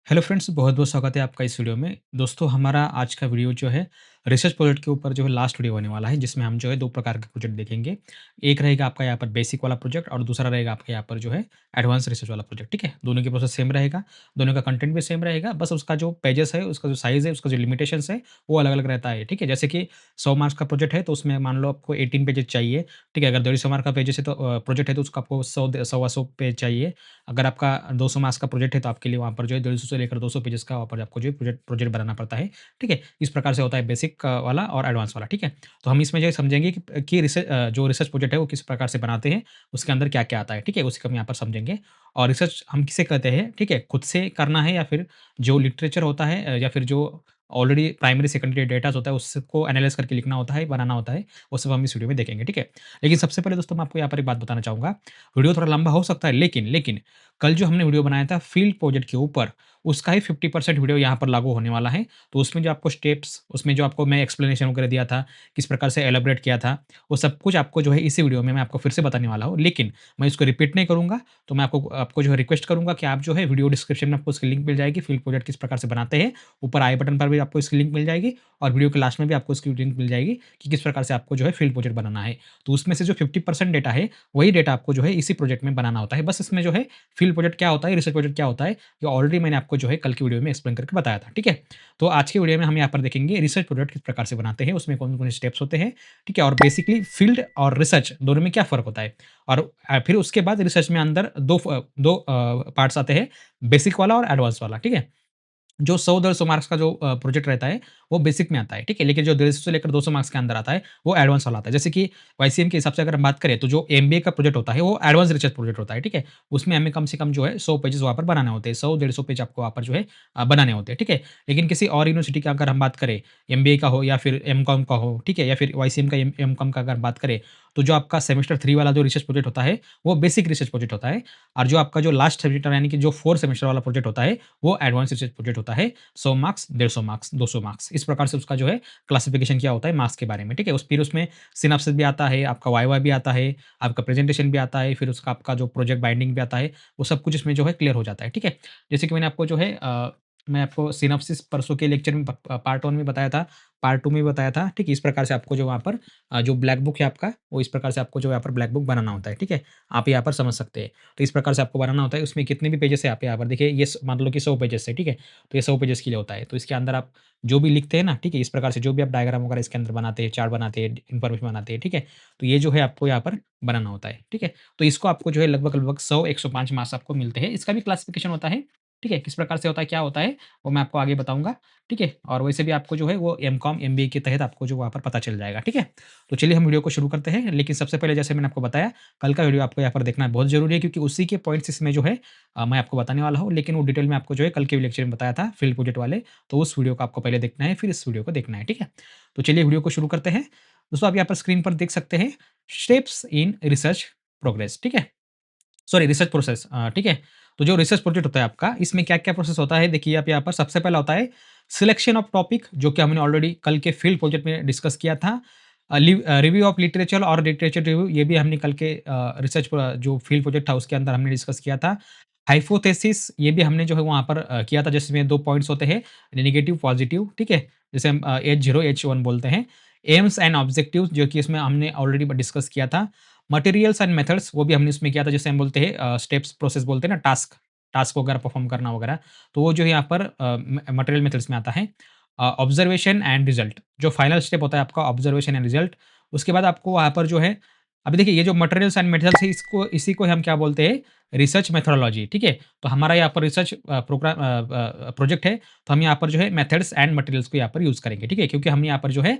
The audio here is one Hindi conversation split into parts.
हेलो फ्रेंड्स, बहुत-बहुत स्वागत है आपका इस वीडियो में। दोस्तों, हमारा आज का वीडियो जो है रिसर्च प्रोजेक्ट के ऊपर जो है लास्ट वीडियो होने वाला है, जिसमें हम जो है 2 प्रकार के प्रोजेक्ट देखेंगे। एक रहेगा आपका यहाँ पर बेसिक वाला प्रोजेक्ट और दूसरा रहेगा आपके यहाँ पर जो है एडवांस रिसर्च वाला प्रोजेक्ट, ठीक है? दोनों की प्रोसेस सेम रहेगा, दोनों का कंटेंट भी सेम रहेगा, बस उसका जो पेजेस है, उसका जो साइज़ है, उसका जो लिमिटेशंस है, वो अलग-अलग रहता है, ठीक है? जैसे कि 100 मार्क्स का प्रोजेक्ट है, तो उसमें मान लो आपको 18 पेजेज़ चाहिए, ठीक है? अगर 150 मार्क का पेजेज़ है तो प्रोजेक्ट है तो उसको आपको 100 सवा 100 पेज चाहिए। अगर आपका 200 मार्क्स का प्रोजेक्ट है तो आपके लिए वहाँ पर जो है 150 से लेकर 200 पेजेस का वहाँ पर आपको जो है प्रोजेक्ट प्रोजेक्ट बनाना पड़ता है, ठीक है? इस प्रकार से होता है बेसिक वाला और एडवांस वाला, ठीक है? तो हम इसमें जो है समझेंगे कि जो रिसर्च प्रोजेक्ट है वो किस प्रकार से बनाते हैं, उसके अंदर क्या-क्या आता है, ठीक है? उसी को हम यहाँ पर समझेंगे और रिसर्च हम किसे कहते हैं, ठीक है? खुद से करना है या फिर जो लिटरेचर होता है या फिर जो ऑलरेडी प्राइमरी सेकेंडरी डेटाज़ होता है उसको एनालाइज़ करके लिखना होता है, बनाना होता है, वो सब हम इस वीडियो में देखेंगे, ठीक है? लेकिन सबसे पहले दोस्तों मैं आपको यहाँ पर एक बात बताना चाहूँगा, वीडियो थोड़ा लंबा हो सकता है लेकिन लेकिन कल जो हमने वीडियो बनाया था फील्ड प्रोजेक्ट के ऊपर, उसका ही 50% वीडियो यहाँ पर लागू होने वाला है। तो उसमें जो आपको स्टेप्स, उसमें जो आपको मैं एक्सप्लेनेशन वगैरह दिया था, किस प्रकार से एलैबोरेट किया था, वो सब कुछ आपको जो है इसी वीडियो में मैं आपको फिर से बताने वाला हूँ। लेकिन मैं इसको रिपीट नहीं करूँगा, तो मैं आपको आपको जो है रिक्वेस्ट करूँगा कि आप जो है वीडियो डिस्क्रिप्शन में आपको उसकी लिंक मिल जाएगी, फील्ड प्रोजेक्ट किस प्रकार से बनाते हैं। ऊपर आई बटन पर भी आपको इसकी लिंक मिल जाएगी और वीडियो के लास्ट में भी आपको इसकी लिंक मिल जाएगी कि किस प्रकार से आपको जो है फील्ड प्रोजेक्ट बनाना है। तो उसमें से जो 50% डेटा है, वही डेटा आपको जो है इसी प्रोजेक्ट में बनाना होता है। बस इसमें जो है फील्ड प्रोजेक्ट क्या होता है, रिसर्च प्रोजेक्ट क्या होता है, ये ऑलरेडी मैंने आपको जो है कल की वीडियो में एक्सप्लेन करके बताया था, ठीक है? तो आज की वीडियो में हम यहाँ पर देखेंगे रिसर्च प्रोजेक्ट किस प्रकार से बनाते हैं, उसमें कौन-कौन से स्टेप्स होते हैं, ठीक है? और बेसिकली फील्ड और रिसर्च दोनों में क्या फ़र्क होता है? और फिर उसके बाद रिसर्च में अंदर 2 पार्ट्स आते हैं, बेसिक वाला और एडवांस वाला, ठीक है? जो 100-150 मार्क्स का जो प्रोजेक्ट रहता है, वो बेसिक में आता है, ठीक है? लेकिन जो 150 से लेकर 200 मार्क्स के अंदर आता है, वो एडवांस वाला आता है। जैसे कि वाईसीएम के हिसाब से अगर हम बात करें, तो जो एमबीए का प्रोजेक्ट होता है, वो एडवांस रिसर्च प्रोजेक्ट होता है, ठीक है? उसमें हमें कम से कम जो है 100 पेजेज़ वहाँ पर बनाने होते हैं, 100-150 पेज आपको वहाँ पर जो है बनाने होते हैं, ठीक है? लेकिन किसी और यूनिवर्सिटी का अगर हम बात करें, एमबीए का हो या फिर एमकॉम का हो, ठीक है? या फिर वाईसीएम का एमकॉम का अगर बात करें, तो जो आपका सेमेस्टर 3 वाला जो रिसर्च प्रोजेक्ट होता है, वो बेसिक रिसर्च प्रोजेक्ट होता है और जो आपका जो लास्ट सेमेस्टर यानी कि जो 4 सेमेस्टर वाला प्रोजेक्ट होता है, वो एडवांस रिसर्च प्रोजेक्ट होता है। 100 मार्क्स, 150 मार्क्स, 200 मार्क्स, इस प्रकार से उसका जो है क्लासिफिकेशन किया होता है मार्क्स के बारे में, ठीक है? फिर उसमें सिनॉप्सिस भी आता है, आपका वाइवा भी आता है, आपका प्रेजेंटेशन भी आता है, फिर उसका आपका जो प्रोजेक्ट बाइंडिंग भी आता है, वो सब कुछ इसमें जो है क्लियर हो जाता है, ठीक है? जैसे कि मैंने आपको जो है मैं आपको सिनॉप्सिस परसों के लेक्चर में पार्ट 1 में बताया था, पार्ट 2 में भी बताया था, ठीक है? इस प्रकार से आपको जो वहाँ पर जो ब्लैक बुक है आपका, वो इस प्रकार से आपको जो यहाँ पर ब्लैक बुक बनाना होता है, ठीक है? आप यहाँ पर समझ सकते हैं। तो इस प्रकार से आपको बनाना होता है, उसमें कितने भी पेजेज़ है आप यहाँ पर देखिए, ये मान लो कि 100 पेजेज़ है, ठीक है? तो ये 100 पेजेज़ के लिए होता है। तो इसके अंदर आप जो भी लिखते हैं ना, ठीक है? इस प्रकार से जो भी आप डायग्राम वगैरह इसके अंदर बनाते हैं, चार्ट बनाते हैं, इन्फॉर्मेशन बनाते हैं, ठीक है? तो ये जो है आपको यहाँ पर बनाना होता है, ठीक है? तो इसको आपको जो है लगभग-लगभग 100-105 मार्क्स आपको मिलते हैं। इसका भी क्लासिफिकेशन होता है, ठीक है? किस प्रकार से होता है, क्या होता है, वो मैं आपको आगे बताऊँगा, ठीक है? और वैसे भी आपको जो है वो एमकॉम, एमबीए के तहत आपको जो वहाँ पर पता चल जाएगा, ठीक है? तो चलिए हम वीडियो को शुरू करते हैं। लेकिन सबसे पहले जैसे मैंने आपको बताया, कल का वीडियो आपको यहाँ पर देखना बहुत ज़रूरी है क्योंकि उसी के पॉइंट्स इसमें जो है मैं आपको बताने वाला हूँ। लेकिन वो डिटेल में आपको जो है कल के लेक्चर में बताया था फील्ड प्रोजेक्ट वाले, तो उस वीडियो को आपको पहले देखना है, फिर इस वीडियो को देखना है, ठीक है? तो चलिए वीडियो को शुरू करते हैं। दोस्तों आप यहाँ पर स्क्रीन पर देख सकते हैं स्टेप्स इन रिसर्च प्रोग्रेस, ठीक है? सॉरी रिसर्च प्रोसेस ठीक है? तो जो रिसर्च प्रोजेक्ट होता है आपका, इसमें क्या-क्या प्रोसेस होता है, देखिए आप यहाँ पर सबसे पहला होता है सिलेक्शन ऑफ टॉपिक जो कि हमने ऑलरेडी कल के फील्ड प्रोजेक्ट में डिस्कस किया था। रिव्यू ऑफ लिटरेचर और लिटरेचर रिव्यू ये भी हमने कल के रिसर्च जो फील्ड प्रोजेक्ट था उसके अंदर हमने डिस्कस किया था। हाइपोथेसिस ये भी हमने जो है वहाँ पर किया था जिसमें 2 पॉइंट्स होते हैं नेगेटिव, पॉजिटिव ठीक है? जैसे हम H0, H1 बोलते हैं। एम्स एंड ऑब्जेक्टिव्स जो कि इसमें हमने ऑलरेडी डिस्कस किया था। मटेरियल्स एंड मेथड्स वो भी हमने इसमें किया था जैसे हम बोलते हैं स्टेप्स प्रोसेस बोलते हैं ना टास्क टास्क वगैरह परफॉर्म करना वगैरह तो वो जो है यहाँ पर मटेरियल मेथड्स में आता है ऑब्जर्वेशन एंड रिजल्ट जो फाइनल स्टेप होता है आपका ऑब्जर्वेशन एंड रिजल्ट उसके बाद आपको वहाँ पर जो है अभी देखिए ये जो मटेरियल्स एंड मेथड्स है इसको इसी को हम क्या बोलते हैं रिसर्च मेथोडोलॉजी ठीक है तो हमारा यहाँ पर रिसर्च प्रोग्राम प्रोजेक्ट है तो हम यहाँ पर जो है मेथड्स एंड मटेरियल्स को यहाँ पर यूज करेंगे ठीक है क्योंकि हम यहाँ पर जो है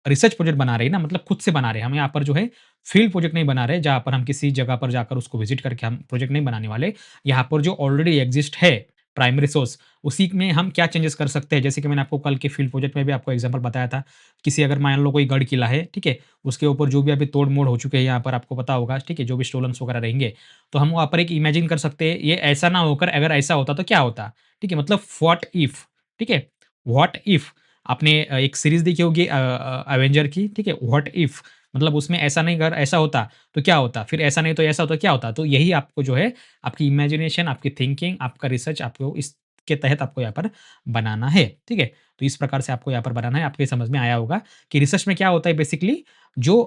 रिसर्च प्रोजेक्ट बना रहे हैं ना मतलब खुद से बना रहे हैं हम यहाँ पर जो है फील्ड प्रोजेक्ट नहीं बना रहे जहाँ पर हम किसी जगह पर जाकर उसको विजिट करके हम प्रोजेक्ट नहीं बनाने वाले यहाँ पर जो ऑलरेडी एग्जिस्ट है प्राइमरी सोर्स उसी में हम क्या चेंजेस कर सकते हैं जैसे कि मैंने आपको कल के फील्ड प्रोजेक्ट में भी आपको एग्जांपल बताया था किसी अगर मान लो कोई गढ़ किला है ठीक है उसके ऊपर जो भी अभी तोड़ मोड़ हो चुके हैं यहाँ पर आपको पता होगा ठीक है जो भी स्टोलन्स वगैरह रहेंगे तो हम वहाँ पर एक इमेजिन कर सकते हैं ये ऐसा ना होकर अगर ऐसा होता तो क्या होता ठीक है मतलब व्हाट इफ ठीक है व्हाट इफ आपने एक सीरीज़ देखी होगी अवेंजर की, ठीक है? व्हाट इफ मतलब उसमें ऐसा नहीं अगर ऐसा होता, तो क्या होता? फिर ऐसा नहीं तो ऐसा होता, क्या होता? तो यही आपको जो है, आपकी इमेजिनेशन, आपकी थिंकिंग, आपका रिसर्च आपको इस के तहत आपको यहाँ पर बनाना है, ठीक है? तो इस प्रकार से आपको यहाँ पर बनाना है, आपको ये समझ में आया होगा कि रिसर्च में क्या होता है बेसिकली जो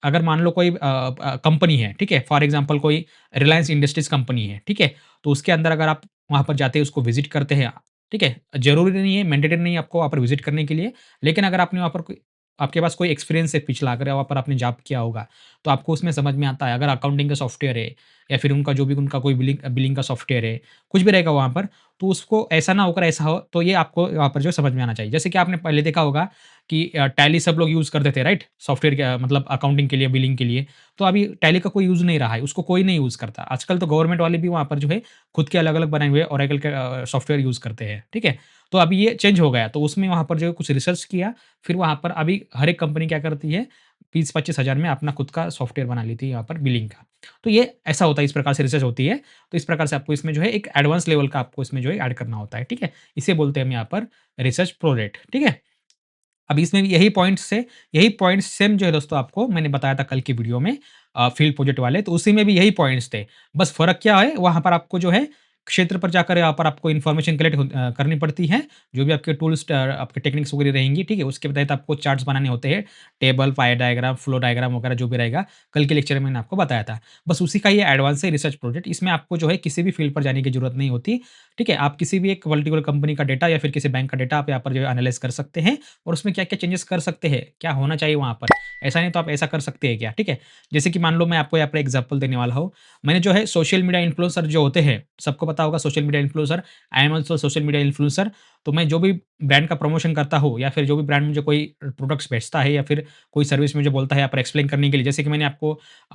अगर मान लो कोई कंपनी है, ठीक है? फॉर एग्ज़ाम्पल कोई रिलायंस इंडस्ट्रीज़ कंपनी है, ठीक है? तो उसके अंदर अगर आप वहाँ पर जाते हैं, उसको विज़िट करते हैं, ठीक है? ज़रूरी नहीं है, मैंडेटरी नहीं है आपको वहाँ पर विज़िट करने के लिए, लेकिन अगर आपने वहाँ पर कोई आपके पास कोई एक्सपीरियंस है पिछला, अगर वहाँ पर आपने जॉब किया होगा, तो आपको उसमें समझ में आता है। अगर अकाउंटिंग का सॉफ्टवेयर है या फिर उनका जो भी उनका कोई बिलिंग बिलिंग का सॉफ्टवेयर है, कुछ भी रहेगा वहाँ पर, तो उसको ऐसा ना होकर ऐसा हो, तो ये आपको वहाँ पर जो है समझ में आना चाहिए। जैसे कि आपने पहले देखा होगा कि टैली सब लोग यूज़ करते थे, राइट? सॉफ्टवेयर के मतलब अकाउंटिंग के लिए, बिलिंग के लिए। तो अभी टैली का कोई यूज़ नहीं रहा है, उसको कोई नहीं यूज़ करता। आजकल तो गवर्नमेंट वाले भी वहाँ पर जो है खुद के अलग-अलग बनाए हुए ओरेकल के सॉफ्टवेयर यूज़ करते हैं, ठीक है? तो अभी ये चेंज हो गया, तो उसमें वहाँ पर जो है कुछ रिसर्च किया, फिर वहाँ पर अभी हर एक कंपनी क्या करती है 20-25 हज़ार में अपना खुद का सॉफ्टवेयर बना लेती है यहाँ पर बिलिंग का। तो ये ऐसा होता है, इस प्रकार से रिसर्च होती है। तो इस प्रकार से आपको इसमें जो है एक एडवांस लेवल का आपको इसमें जो है ऐड करना होता है, ठीक है? इसे बोलते हैं हम यहाँ पर रिसर्च प्रोजेक्ट, ठीक है? अब इसमें भी यही पॉइंट्स सेम जो है दोस्तों आपको मैंने बताया था कल की वीडियो में फील्ड प्रोजेक्ट वाले, तो उसी में भी यही पॉइंट्स थे। बस फ़र्क क्या है, वहाँ पर आपको जो है क्षेत्र पर जाकर यहाँ पर आपको इन्फॉर्मेशन कलेक्ट करनी पड़ती है। जो भी आपके टूल्स आपके टेक्निक्स वगैरह रहेंगी, ठीक है? उसके तहत आपको चार्ट्स बनाने होते हैं। टेबल, पाई डायग्राम, फ्लो डायग्राम वगैरह जो भी रहेगा, कल के लेक्चर में मैंने आपको बताया था। बस उसी का ये एडवांस है रिसर्च प्रोजेक्ट। इसमें आपको जो है किसी भी फील्ड पर जाने की ज़रूरत नहीं होती, ठीक है? आप किसी भी एक पर्टिकुलर कंपनी का डेटा या फिर किसी बैंक का डेटा आप यहाँ पर जो है एनालाइज़ कर सकते हैं और उसमें क्या-क्या चेंजेस कर सकते हैं, क्या होना चाहिए वहाँ पर। ऐसा नहीं तो आप ऐसा कर सकते हैं क्या, ठीक है? जैसे कि मान लो मैं आपको यहाँ पर एग्ज़ाम्पल देने वाला हूँ। मैंने जो है सोशल मीडिया इन्फ्लुएंसर जो होते हैं, सबको पता होगा social media influencer, I am also social media influencer. तो मैं जो भी ब्रांड का प्रमोशन करता हूँ या फिर जो भी ब्रांड मुझे कोई प्रोडक्ट्स बेचता है या फिर कोई सर्विस मुझे बोलता है यहाँ पर एक्सप्लेन करने के लिए, जैसे कि मैंने आपको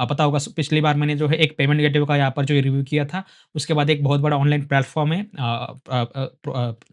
पता होगा पिछली बार मैंने जो है एक पेमेंट गेटवे का यहाँ पर जो रिव्यू किया था। उसके बाद एक बहुत बड़ा ऑनलाइन प्लेटफ़ॉर्म है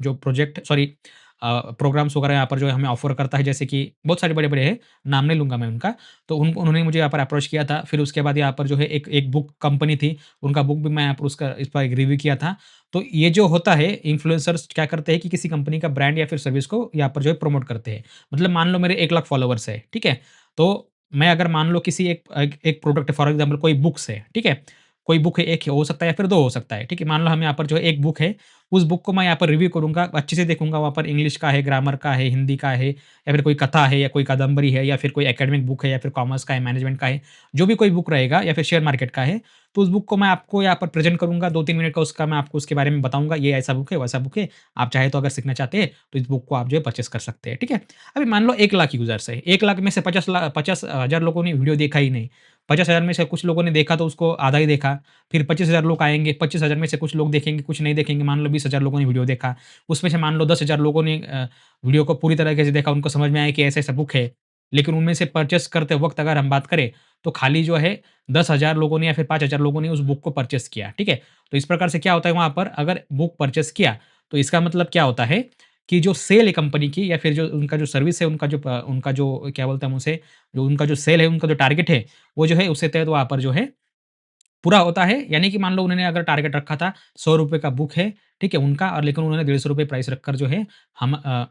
जो प्रोजेक्ट सॉरी प्रोग्राम्स वगैरह यहाँ पर जो है हमें ऑफ़र करता है, जैसे कि बहुत सारे बड़े-बड़े हैं, नाम नहीं लूँगा मैं उनका। तो उन्होंने मुझे यहाँ पर अप्रोच किया था। फिर उसके बाद यहाँ पर जो है एक एक बुक कंपनी थी, उनका बुक भी मैं यहाँ पर उसका इस पर एक रिव्यू किया था। तो ये जो होता है इन्फ्लुएंसर्स क्या करते हैं कि किसी कंपनी का ब्रांड या फिर सर्विस को यहाँ पर जो है प्रमोट करते हैं। मतलब मान लो मेरे 1 लाख फॉलोवर्स है, ठीक है? तो मैं अगर मान लो किसी एक प्रोडक्ट फॉर एग्ज़ाम्पल कोई बुक्स है, ठीक है? कोई बुक है, 1 हो सकता है या फिर 2 हो सकता है, ठीक है? मान लो हम यहाँ पर जो है एक बुक है, उस बुक को मैं यहाँ पर रिव्यू करूँगा, अच्छे से देखूँगा, वहाँ पर इंग्लिश का है, ग्रामर का है, हिंदी का है या फिर कोई कथा है या कोई कादंबरी है या फिर कोई एकेडमिक बुक है या फिर कॉमर्स का है, मैनेजमेंट का है, जो भी कोई बुक रहेगा या फिर शेयर मार्केट का है, तो उस बुक को मैं आपको यहाँ पर प्रेज़ेंट करूँगा, 2-3 मिनट का उसका मैं आपको उसके बारे में बताऊँगा, ये ऐसा बुक है, वैसा बुक है। आप चाहे तो अगर सीखना चाहते हैं, तो इस बुक को आप जो है परचेज़ कर सकते हैं, ठीक है? अभी मान लो 1 लाख यूज़र्स है, 1 लाख में से 50,000 लोगों ने वीडियो देखा ही नहीं। 50,000 में से कुछ लोगों ने देखा तो उसको आधा ही देखा, फिर 25,000 लोग आएँगे, 25,000 में से कुछ लोग देखेंगे, कुछ नहीं देखेंगे। मान लो 20,000 लोगों ने वीडियो देखा, उसमें से मान लो 10,000 लोगों ने वीडियो को पूरी तरीके से देखा, उनको समझ में आया कि ऐसा-ऐसा बुक है। लेकिन उनमें से परचेज़ करते वक़्त अगर हम बात करें, तो खाली जो है 10,000 लोगों ने या फिर 5,000 लोगों ने उस बुक को परचेज़ किया, ठीक है? तो इस प्रकार से क्या होता है वहाँ पर अगर बुक परचेज़ किया, तो इसका मतलब क्या होता है कि जो सेल है कंपनी की या फिर जो उनका जो सर्विस है, उनका जो क्या बोलते हैं हम उसे, जो उनका जो सेल है, उनका जो टारगेट है, वो जो है उसके तहत वहाँ पर जो है पूरा होता है। यानी कि मान लो उन्होंने अगर टारगेट रखा था ₹100 का बुक है, ठीक है? उनका और लेकिन उन्होंने ₹150 प्राइस रखकर जो है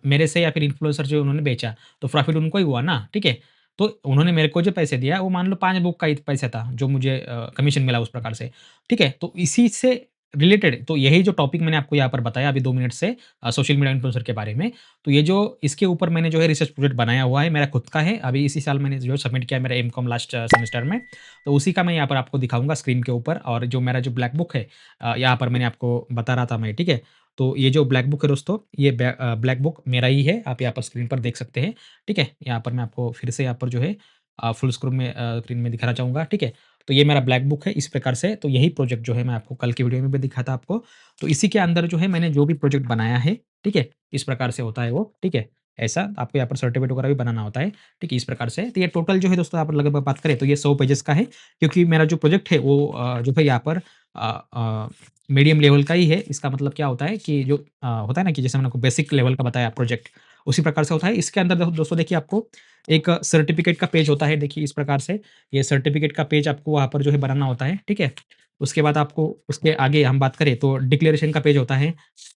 मेरे से या फिर इन्फ्लुएंसर जो उन्होंने बेचा, तो प्रॉफिट उनको ही हुआ ना, ठीक है? तो उन्होंने मेरे को जो पैसे दिया वो मान लो 5 बुक का ही पैसा था, जो मुझे कमीशन मिला उस प्रकार से, ठीक है? तो इसी से रिलेटेड तो यही जो टॉपिक मैंने आपको यहाँ पर बताया अभी 2 मिनट से सोशल मीडिया इन्फ्लुएंसर के बारे में, तो ये जो इसके ऊपर मैंने जो है रिसर्च प्रोजेक्ट बनाया हुआ है, मेरा खुद का है। अभी इसी साल मैंने जो सबमिट किया है मेरा एमकॉम लास्ट सेमेस्टर में। तो उसी का मैं यहाँ पर आपको दिखाऊँगा स्क्रीन के ऊपर, और जो मेरा जो ब्लैक बुक है यहाँ पर मैंने आपको बता रहा था मैं, ठीक है? तो ये जो ब्लैक बुक है दोस्तों, ये ब्लैक बुक मेरा ही है, आप यहाँ पर स्क्रीन पर देख सकते हैं, ठीक है? यहाँ पर मैं आपको फिर से यहाँ पर जो है फुल स्क्रीन में दिखाना चाहूँगा, ठीक है? तो ये मेरा ब्लैक बुक है इस प्रकार से, तो यही प्रोजेक्ट जो है मैं आपको कल की वीडियो में भी दिखाया था आपको। तो इसी के अंदर जो है मैंने जो भी प्रोजेक्ट बनाया है, ठीक है? इस प्रकार से होता है वो, ठीक है? ऐसा आपको यहाँ पर सर्टिफ़िकेट वगैरह भी बनाना होता है, ठीक है? इस प्रकार से। तो ये टोटल जो है दोस्तों, आप लगभग बात करें तो ये 100 पेजेज़ का है, क्योंकि मेरा जो प्रोजेक्ट है वो जो है यहाँ पर मीडियम लेवल का ही है। इसका मतलब क्या होता है कि जो होता है ना कि जैसे मैंने आपको बेसिक लेवल का बताया प्रोजेक्ट, उसी प्रकार से होता है। इसके अंदर दोस्तों देखिए, आपको एक सर्टिफ़िकेट का पेज होता है, देखिए इस प्रकार से। ये सर्टिफ़िकेट का पेज आपको वहाँ पर जो है बनाना होता है, ठीक है? उसके बाद आपको उसके आगे हम बात करें तो डिक्लेरेशन का पेज होता है,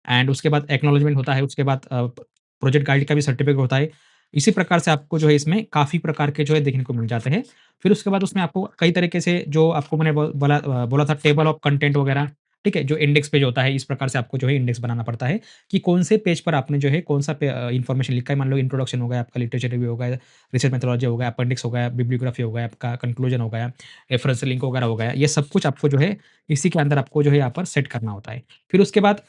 एंड उसके बाद एक्नॉलेजमेंट होता है, उसके बाद प्रोजेक्ट गाइड का भी सर्टिफ़िकेट होता है। इसी प्रकार से आपको जो है इसमें काफ़ी प्रकार के जो है देखने को मिल जाते हैं। फिर उसके बाद उसमें आपको कई तरीके से जो आपको मैंने बोला था टेबल ऑफ कंटेंट वगैरह, ठीक है? जो इंडेक्स पेज होता है, इस प्रकार से आपको जो है इंडेक्स बनाना पड़ता है कि कौन से पेज पर आपने जो है कौन-सा इन्फॉर्मेशन लिखा है। मान लो इंट्रोडक्शन हो गया, आपका लिटरेचर रिव्यू हो गया, रिसर्च मेथोडोलॉजी हो गया, अपेंडिक्स हो गया, बिब्लियोग्राफी हो गया, आपका कंक्लूजन हो गया, रेफरेंस लिंक वगैरह हो गया। ये सब कुछ आपको जो है इसी के अंदर आपको जो है यहाँ पर सेट करना होता है। फिर उसके बाद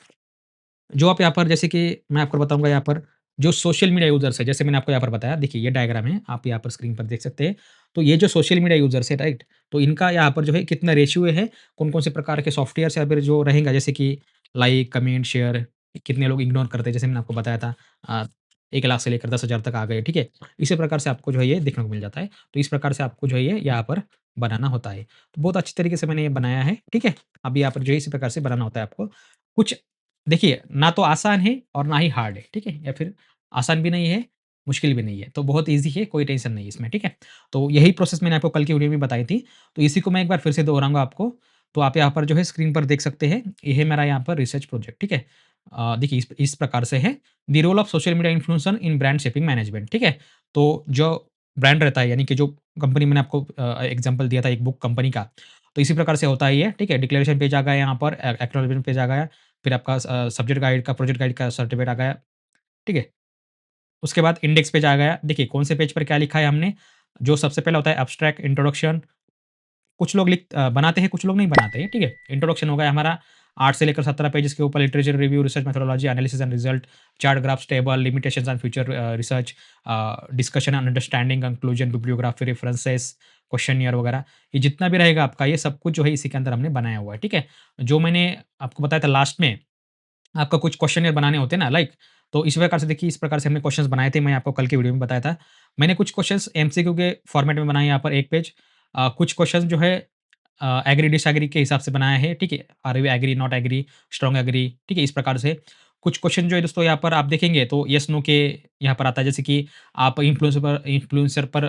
जो आप यहाँ पर जैसे कि मैं आपको बताऊँगा यहाँ पर जो सोशल मीडिया यूज़र्स है, जैसे मैंने आपको यहाँ पर बताया, देखिए ये डायग्राम है, आप यहाँ पर स्क्रीन पर देख सकते हैं। तो ये जो सोशल मीडिया यूज़र्स है, राइट? तो इनका यहाँ पर जो है कितना रेशियो है, कौन-कौन से प्रकार के सॉफ्टवेयर्स यहाँ पर जो रहेगा, जैसे कि लाइक, कमेंट, शेयर, कितने लोग इग्नोर करते हैं, जैसे मैंने आपको बताया था। 1 लाख से लेकर 10,000 तक आ गए, ठीक है? इसी प्रकार से आपको जो है ये देखने को मिल जाता है। तो इस प्रकार से आपको जो है ये यहाँ पर बनाना होता है। तो बहुत अच्छी तरीके से मैंने ये बनाया है, ठीक है? अब यहाँ पर जो है इसी प्रकार से बनाना होता है आपको। कुछ देखिए, ना तो आसान है और ना ही हार्ड है, ठीक है? या फिर आसान भी नहीं है, मुश्किल भी नहीं है, तो बहुत ईज़ी है, कोई टेंशन नहीं है इसमें, ठीक है? तो यही प्रोसेस मैंने आपको कल की वीडियो में बताई थी, तो इसी को मैं एक बार फिर से दोहराऊँगा आपको। तो आप यहाँ पर जो है स्क्रीन पर देख सकते हैं, ये है मेरा यहाँ पर रिसर्च प्रोजेक्ट, ठीक है? देखिए इस प्रकार से है, the role of social media influencer in brand shaping management, ठीक है? तो जो ब्रांड रहता है, यानी कि जो कंपनी मैंने आपको एग्ज़ाम्पल दिया था एक बुक कंपनी का, तो इसी प्रकार से होता है ये, ठीक है? डिक्लेरेशन पेज आ गया यहाँ पर, एक्नॉलेजमेंट पेज आ गया, फिर आपका सब्जेक्ट गाइड का, प्रोजेक्ट गाइड का सर्टिफ़िकेट आ गया, ठीक है? उसके बाद इंडेक्स पेज आ गया। देखिए कौन से पेज पर क्या लिखा है हमने, जो सबसे पहला होता है एब्स्ट्रैक्ट, इंट्रोडक्शन, कुछ लोग बनाते हैं, कुछ लोग नहीं बनाते हैं, ठीक है? इंट्रोडक्शन हो गया हमारा 8 से लेकर 17 पेजेज़ के ऊपर literature review, research methodology, analysis and result, chart, graphs, table, limitations and future research, discussion and understanding, conclusion, bibliography, references, questionnaire वगैरह, ये जितना भी रहेगा आपका, ये सब कुछ जो है इसी के अंदर हमने बनाया हुआ है, ठीक है? जो मैंने आपको बताया था लास्ट में, आपका कुछ क्वेश्चनियर बनाने होते हैं ना, लाइक, तो इस प्रकार से देखिए, इस प्रकार से हमने क्वेश्चंस बनाए थे, मैं आपको कल की वीडियो में बताया था। मैंने कुछ क्वेश्चंस एमसीक्यू के फॉर्मेट में बनाए, यहाँ पर 1 पेज। कुछ क्वेश्चंस जो है एग्री डिसएग्री के हिसाब से बनाया है, ठीक है? Are you agree, not agree, strong agree, ठीक है? इस प्रकार से कुछ क्वेश्चन जो है दोस्तों यहाँ पर आप देखेंगे तो येस नो के यहाँ पर आता है, जैसे कि आप इन्फ्लुएंसर पर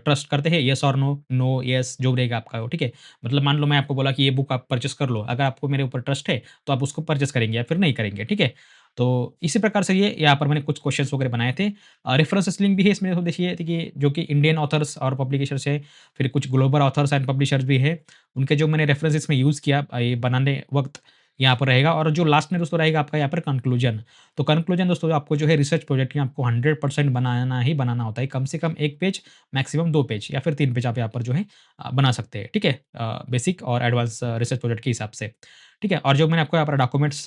ट्रस्ट करते हैं, येस और नो, नो, येस, जो रहेगा आपका वो, ठीक है? मतलब मान लो मैं आपको बोला कि ये बुक आप परचेज़ कर लो, अगर आपको मेरे ऊपर ट्रस्ट है, तो आप उसको परचेज़ करेंगे या फिर नहीं करेंगे, ठीक है? तो इसी प्रकार से ये यहाँ पर मैंने कुछ क्वेश्चन्स वगैरह बनाए थे। रेफरेंसेस लिंक भी है इसमें, तो देखिए देखिए जो कि इंडियन ऑथर्स और पब्लिकेशर्स है, फिर कुछ ग्लोबल ऑथर्स एंड पब्लिशर्स भी है। उनके जो मैंने रेफरेंसेस में यूज़ किया ये बनाने वक़्त, यहाँ पर रहेगा, और जो लास्ट में दोस्तों रहेगा आपका यहाँ पर कंक्लूजन। तो कंक्लूजन दोस्तों आपको जो है रिसर्च प्रोजेक्ट में आपको 100% बनाना ही बनाना होता है। कम से कम 1 पेज, मैक्सिमम 2 पेज या फिर 3 पेज आप यहाँ पर जो है बना सकते हैं, ठीक है? बेसिक और एडवांस रिसर्च प्रोजेक्ट के हिसाब से, ठीक है? और जो मैंने आपको यहाँ पर डॉक्यूमेंट्स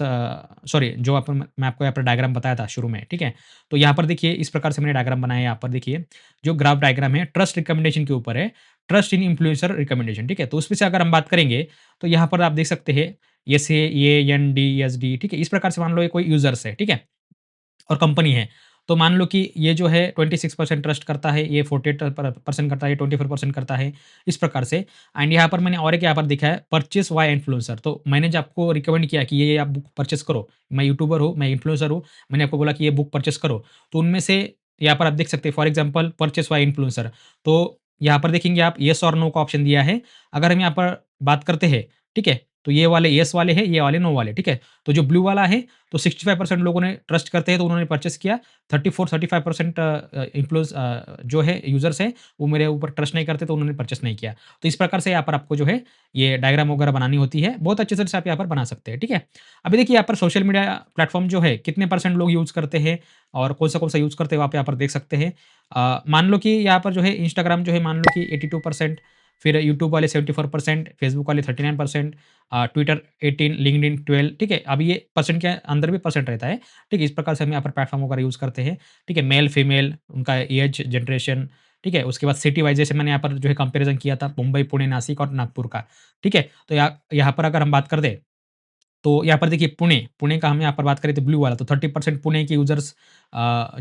सॉरी, जो मैं आपको यहाँ पर डायग्राम बताया था शुरू में, ठीक है? तो यहाँ पर देखिए इस प्रकार से मैंने डायग्राम बनाया है, यहाँ पर देखिए, जो ग्राफ डायग्राम है ट्रस्ट रिकमेंडेशन के ऊपर है, ट्रस्ट इन इन्फ्लुएंसर रिकमेंडेशन, ठीक है? तो उसमें से अगर हम बात करेंगे, तो यहाँ पर आप देख सकते हैं, SAENDSD, ठीक है? इस प्रकार से मान लो ये कोई यूज़र्स है, ठीक है? और कंपनी है। तो मान लो कि ये जो है 26% ट्रस्ट करता है, ये 48% करता है, ये 24% करता है, इस प्रकार से। एंड यहाँ पर मैंने और एक यहाँ पर दिखा है परचेज़ व्हाय इन्फ्लुएंसर। तो मैंने जो आपको रिकमेंड किया कि ये आप बुक परचेज़ करो, मैं यूट्यूबर हूँ, मैं इन्फ्लुएंसर हूँ, मैंने आपको बोला कि ये बुक परचेज़ करो। तो उनमें से यहाँ पर आप देख सकते हैं, for example purchase why influencer. तो यहाँ पर देखेंगे आप येस और नो का ऑप्शन दिया है। अगर हम यहाँ पर बात करते हैं, ठीक है? तो ये वाले येस वाले हैं, ये वाले नो वाले, ठीक है? तो जो ब्लू वाला है, तो 65% लोगों ने ट्रस्ट करते हैं तो उन्होंने परचेज़ किया। 34-35% इन्फ्लुएंस जो है यूज़र्स हैं, वो मेरे ऊपर ट्रस्ट नहीं करते तो उन्होंने परचेज़ नहीं किया। तो इस प्रकार से यहाँ पर आपको जो है ये डायग्राम वगैरह बनानी होती है। बहुत अच्छे से आप यहाँ पर बना सकते हैं, ठीक है? अभी देखिए यहाँ पर सोशल मीडिया प्लेटफ़ॉर्म जो है कितने परसेंट लोग यूज़ करते हैं और कौन सा यूज़ करते हैं, वो आप यहाँ पर देख सकते हैं। मान लो कि यहाँ पर जो है इंस्टाग्राम जो है, मान लो कि 82%, फिर यूट्यूब वाले 74%, फेसबुक वाले 39%, ट्विटर 18, लिंक्डइन 12, ठीक है? अब ये परसेंट के अंदर भी परसेंट रहता है, ठीक है? इस प्रकार से हम यहाँ पर प्लेटफ़ॉर्म वगैरह यूज़ करते हैं, ठीक है? मेल, फीमेल, उनका एज, जनरेशन, ठीक है? उसके बाद सिटी वाइज़ जैसे मैंने यहाँ पर जो है कंपैरिज़न किया था मुंबई, पुणे, नासिक और नागपुर का, ठीक है? तो यहाँ पर अगर हम बात कर दें, तो यहाँ पर देखिए पुणे का हम यहाँ पर बात करें तो ब्लू वाला, तो 30% पुणे के यूज़र्स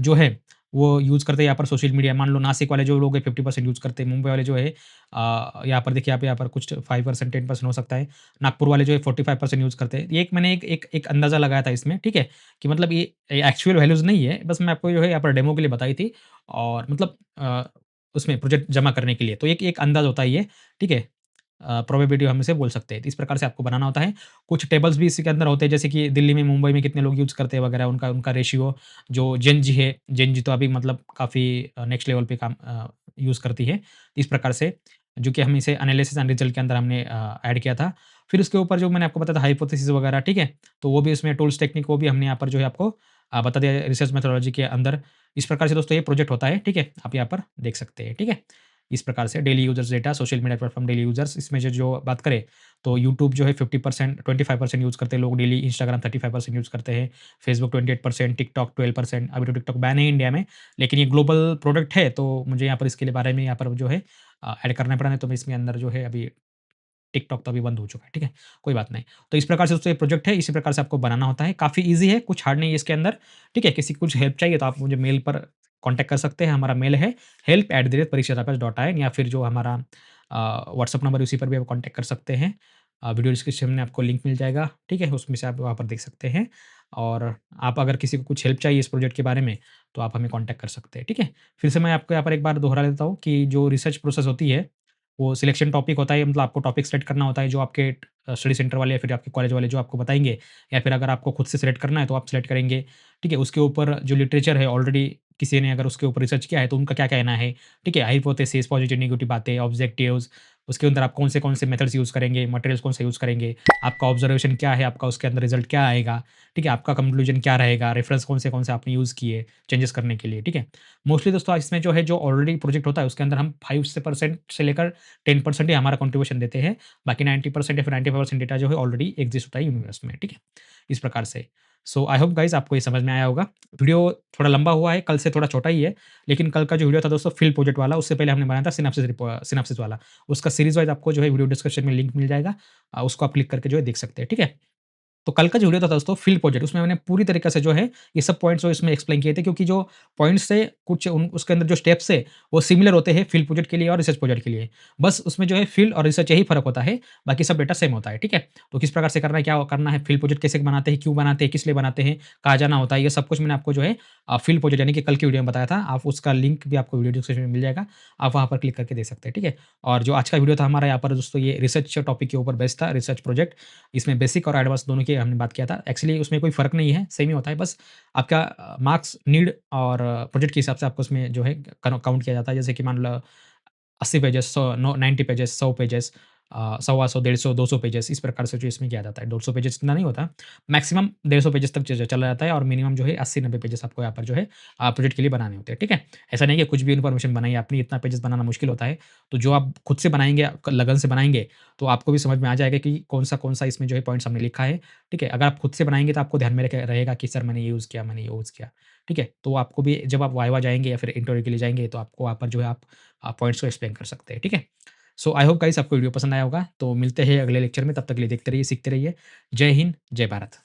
जो है वो यूज़ करते हैं यहाँ पर सोशल मीडिया। मान लो नासिक वाले जो लोग हैं 50% यूज़ करते हैं, मुंबई वाले जो है यहाँ पर देखिए आप यहाँ पर कुछ 5% 10% हो सकता है। नागपुर वाले जो है 45% यूज़ करते हैं। ये एक मैंने एक अंदाज़ा लगाया था इसमें, ठीक है? कि मतलब ये एक्चुअल वैल्यूज़ नहीं है, बस मैं आपको जो है यहाँ पर डेमो के लिए बताई थी, और मतलब उसमें प्रोजेक्ट जमा करने के लिए। तो एक एक अंदाज़ होता है ये, ठीक है? प्रोबेबिलिटी हम इसे बोल सकते हैं। तो इस प्रकार से आपको बनाना होता है। कुछ टेबल्स भी इसी के अंदर होते हैं, जैसे कि दिल्ली में, मुंबई में कितने लोग यूज़ करते हैं वगैरह, उनका उनका रेशियो, जो जेन ज़ी है, जेन ज़ी तो अभी मतलब काफ़ी नेक्स्ट लेवल पे काम यूज़ करती है। इस प्रकार से जो कि हम इसे एनालिसिस एंड रिजल्ट के अंदर हमने ऐड किया था। फिर उसके ऊपर जो मैंने आपको बताया था हाइपोथेसिस वगैरह, ठीक है? तो वो भी इसमें टूल्स टेक्निक वो भी हमने यहाँ पर जो है आपको बता दिया रिसर्च मेथोडोलॉजी के अंदर। इस प्रकार से दोस्तों ये प्रोजेक्ट होता है, ठीक है? आप यहाँ पर देख सकते हैं, ठीक है? इस प्रकार से daily users data, social media platform daily users इसमें जो बात करें तो यूट्यूब जो है 50% 25% यूज़ करते हैं लोग डेली, इंस्टाग्राम 35% यूज़ करते हैं, फेसबुक 28%, टिकटॉक 12%। अभी तो टिकटॉक बैन है इंडिया में, लेकिन ये ग्लोबल प्रोडक्ट है तो मुझे यहाँ पर इसके लिए बारे में यहाँ पर जो है ऐड करना पड़ा, नहीं तो मैं इसमें अंदर जो है अभी टिकटॉक तो अभी बंद हो चुका है, ठीक है? कोई बात नहीं। तो इस प्रकार से दोस्तों ये प्रोजेक्ट है, इसी प्रकार से आपको बनाना होता है। काफ़ी ईज़ी है, कुछ हार्ड नहीं है इसके अंदर, ठीक है? किसी को कुछ हेल्प चाहिए तो आप मुझे मेल पर कॉन्टैक्ट कर सकते हैं। हमारा मेल है help@parikshatapes.in या फिर जो हमारा व्हाट्सएप नंबर है उसी पर भी आप कॉन्टैक्ट कर सकते हैं। वीडियो डिस्क्रिप्शन में आपको लिंक मिल जाएगा, ठीक है? उसमें से आप वहाँ पर देख सकते हैं और आप अगर किसी को कुछ हेल्प चाहिए इस प्रोजेक्ट के बारे में, तो आप हमें कॉन्टैक्ट कर सकते हैं, ठीक है? फिर से मैं आपको यहाँ पर एक बार दोहरा देता हूँ कि जो रिसर्च प्रोसेस होती है वो सिलेक्शन टॉपिक होता है, मतलब आपको टॉपिक सेलेक्ट करना होता है जो आपके स्टडी सेंटर वाले या फिर आपके कॉलेज वाले जो आपको बताएँगे, या फिर अगर आपको खुद से सेलेक्ट करना है तो आप सेलेक्ट करेंगे, ठीक है? उसके ऊपर जो लिटरेचर है ऑलरेडी किसी ने अगर उसके ऊपर रिसर्च किया है तो उनका क्या कहना है, ठीक है? हाइपोथेसिस, पॉजिटिव, नेगेटिव बातें, ऑब्जेक्टिव्स, उसके अंदर आप कौन से मेथड्स यूज़ करेंगे, मटेरियल्स कौन से यूज़ करेंगे, आपका ऑब्जर्वेशन क्या है, आपका उसके अंदर रिज़ल्ट क्या आएगा, ठीक है? आपका कंक्लूजन क्या रहेगा, रेफरेंस कौन से आपने यूज़ किए चेंजेस करने के लिए, ठीक है? मोस्टली दोस्तों इसमें जो है जो ऑलरेडी प्रोजेक्ट होता है उसके अंदर हम 5 से परसेंट से लेकर 10% ही हमारा कंट्रीब्यूशन देते हैं। बाकी 90% या फिर 95% डेटा जो है ऑलरेडी एक्सिस्ट होता है यूनिवर्स में, ठीक है? इस प्रकार से। सो आई होप गाइज़ आपको ये समझ में आया होगा। वीडियो थोड़ा लंबा हुआ है, कल से थोड़ा छोटा ही है, लेकिन कल का जो वीडियो था दोस्तों फ़िल प्रोजेक्ट वाला, उससे पहले हमने बनाया था सिनॉप्सिस वाला। उसका सीरीज़ वाइज़ आपको जो है वीडियो डिस्क्रिप्शन में लिंक मिल जाएगा। उसको आप क्लिक करके जो है देख सकते हैं, ठीक है? तो कल का जो वीडियो था दोस्तों फ़ील्ड प्रोजेक्ट, उसमें मैंने पूरी तरीके से जो है ये सब पॉइंट्स जो इसमें एक्सप्लेन किए थे, क्योंकि जो पॉइंट्स से कुछ उन उसके अंदर जो स्टेप्स है वो सिमिलर होते हैं फ़ील्ड प्रोजेक्ट के लिए और रिसर्च प्रोजेक्ट के लिए। बस उसमें जो है फ़ील्ड और रिसर्च यही फ़र्क होता है, बाकी सब डेटा सेम होता है, ठीक है? तो किस प्रकार से करना है, क्या करना है, फ़ील्ड प्रोजेक्ट कैसे बनाते हैं, क्यों बनाते हैं, किस लिए बनाते हैं, कहाँ जाना होता है, ये सब कुछ मैंने आपको जो है फ़ील्ड प्रोजेक्ट यानी कि कल की वीडियो में बताया था। आप उसका लिंक भी आपको वीडियो डिस्क्रिप्शन में मिल जाएगा। आप वहाँ पर क्लिक करके देख सकते हैं, ठीक है? और जो आज का वीडियो था हमारा यहाँ पर दोस्तों ये रिसर्च टॉपिक के ऊपर बेस्ड था, रिसर्च प्रोजेक्ट। इसमें बेसिक और एडवांस दोनों की हमने बात किया था। एक्चुअली उसमें कोई फ़र्क नहीं है, सेम ही होता है, बस आपका मार्क्स नीड और प्रोजेक्ट के हिसाब से आपको उसमें जो है काउंट किया जाता है। जैसे कि मान लो 80 पेजेज़, 100 नो 90 पेजेज़, 100 पेजेज़, सवा 100, 150, 200 पेजेज़, इस प्रकार से जो इसमें किया जाता है। 200 पेजेज़ इतना नहीं होता, मैक्सिमम 150 पेजेज़ तक च चला जाता है और मिनिमम जो है 80-90 पेजेज़ आपको यहाँ पर जो है प्रोजेक्ट के लिए बनाने होते हैं, ठीक है? ऐसा नहीं है कि कुछ भी इन्फॉर्मेशन बनाइए आपने, इतना पेजेज़ बनाना मुश्किल होता है। तो जो आप खुद से बनाएँगे, लगन से बनाएँगे, तो आपको भी समझ में आ जाएगा कि कौन-सा इसमें जो है पॉइंट्स हमने लिखा है, ठीक है? अगर आप खुद से बनाएँगे तो आपको ध्यान में रहेगा कि सर मैंने ये यूज़ किया, मैंने ये यूज़ किया, ठीक है? तो आपको भी जब आप वाइवा जाएँगे या फिर इंटरव्यू के लिए जाएँगे तो आपको वहाँ पर जो है आप पॉइंट्स को एक्सप्लेन कर सकते हैं, ठीक है? सो आई होप गाइस आपको वीडियो पसंद आया होगा। तो मिलते हैं अगले लेक्चर में, तब तक के लिए देखते रहिए, सीखते रहिए। जय हिंद, जय भारत।